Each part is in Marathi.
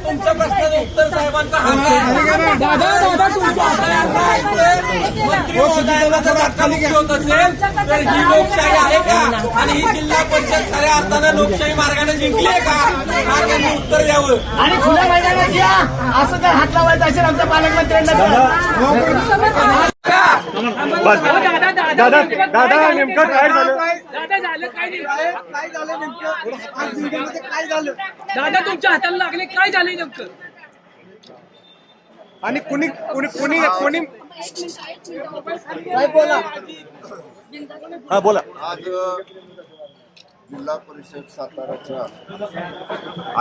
तुमच्या प्रश्नाचं उत्तर साहेबांचा हा आहे. मंत्री महोदयांना जर धक्काबुक्की होत असेल तर ही लोकशाही आहे का? आणि ही जिल्हा परिषद खऱ्या अर्थानं लोकशाही मार्गाने जिंकली आहे का? हा त्यांनी उत्तर द्यावं. आणि खुल्या मैदानात या असं जर हात लावायचं असेल आमच्या पालकमंत्र्यांना दादा नेमकं काय झालं? दादा झालं काय नाही? काय झालं नेमकं आज व्हिडिओमध्ये काय झालं? दादा तुमच्या हाताला लागले काय झाले नेमकं? आणि कुणी कुणी कुणी कुणी काय बोला हा बोला. आज जिल्हा परिषद साताराच्या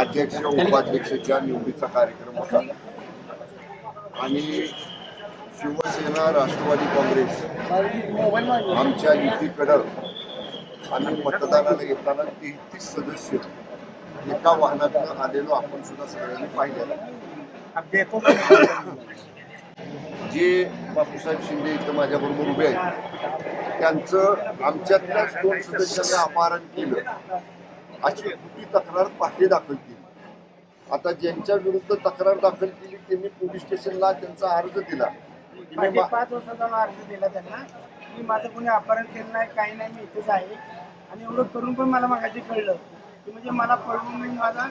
अध्यक्ष उपाध्यक्षाच्या निवडीचा कार्यक्रम होता आणि शिवसेना राष्ट्रवादी काँग्रेस आमच्या युतीकडं आम्ही मतदानाला येताना 33 सदस्य एका वाहनातून आलेलो आपण सुद्धा सगळ्यांनी पाहिलेलं. जे बापूसाहेब शिंदे इथं माझ्याबरोबर उभे आहेत त्यांचं आमच्यातल्याच 2 सदस्यांनी अपहरण केलं अशी खोटी तक्रार पहाटे दाखल केली. आता ज्यांच्या विरुद्ध तक्रार दाखल केली त्यांनी पोलीस स्टेशनला त्यांचा अर्ज दिला. 5 वर्षाचा अर्ज दिला त्यांना की माझं कोणी अपहरण केलं नाही, काही नाही, मी इथेच आहे. आणि एवढं करून पण मला मागाशी कळलं की म्हणजे मला पळवून मी माझा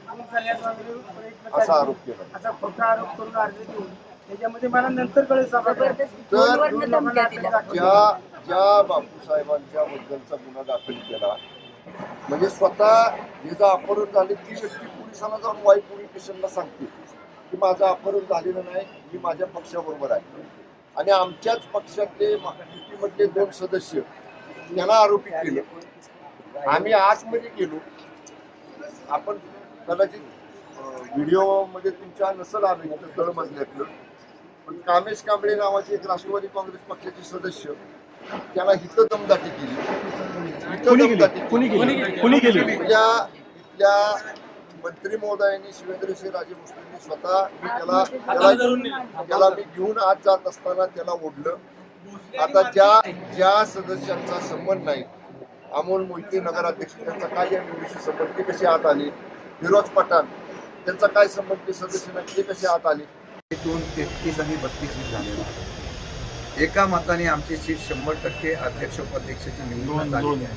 खून करण्याचा प्रयत्न असा आरोप केला. असा खोटा आरोप करून अर्ज देऊन त्याच्यामध्ये मला नंतर कळलं ज्या बापूसाहेबांच्या बद्दलचा गुन्हा दाखल केला म्हणजे स्वतः जिचं अपहरण झाले ती व्यक्ती पोलिसांना जाऊन वाई पोलीस स्टेशनला सांगते की माझं अपहरण झालेलं नाही, मी माझ्या पक्षाबरोबर आहे. आणि आमच्याच पक्षातले युतीमधले 2 सदस्य त्यांना आरोपी केलं. आम्ही आजमध्ये गेलो. आपण कदाचित व्हिडिओमध्ये तुमच्या नसल आलं तळमजल्यातलं, पण कामेश कांबळे नावाचे एक राष्ट्रवादी काँग्रेस पक्षाचे सदस्य त्याला हित दमदाटी केली. इथल्या मंत्री महोदयांनी शिवेंद्रसिंह राजे भोसलेंनी स्वतः त्याला मी घेऊन आज जात असताना त्याला ओढलं. आता ज्या सदस्यांचा संबंध नाही, अमोल मोहिते नगराध्यक्ष त्यांचा काय या निवडीशी संबंध, ते कसे आत आले? फिरोज पठाण त्यांचा काय संबंध, ते सदस्य नाही, ते कसे आत आले? 33 आणि 32 झालेला एका मताने आमची सीट 100% अध्यक्ष उपाध्यक्षाची निवडून झाली आहे.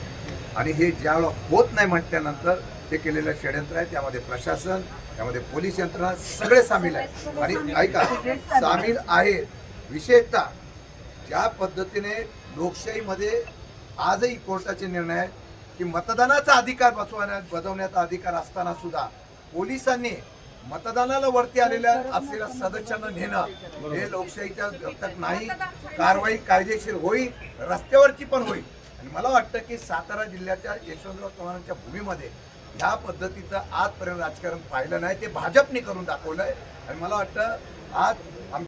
आणि हे ज्यावेळेला होत नाही म्हटल्यानंतर ते केलेलं षडयंत्र आहे. त्यामध्ये प्रशासन, त्यामध्ये पोलीस यंत्रणा सगळे सामील आहेत. आणि ऐका, सामील आहेत. विशेषतः ज्या पद्धतीने लोकशाहीमध्ये आजही कोर्टाचे निर्णय आहेत की मतदानाचा अधिकार बजावण्याचा अधिकार असताना सुद्धा पोलिसांनी मतदानाला वरती आलेल्या असलेल्या सदस्यांना नेणं हे लोकशाहीच्या घटक नाही. कारवाई कायदेशीर होईल, रस्त्यावरची पण होईल. आणि मला वाटतं की सातारा जिल्ह्याच्या यशवंतराव चव्हाणांच्या भूमीमध्ये ह्या पद्धतीचं आजपर्यंत राजकारण पाहिलं नाही. ते भाजपने करून दाखवलं आहे. आणि मला वाटतं आज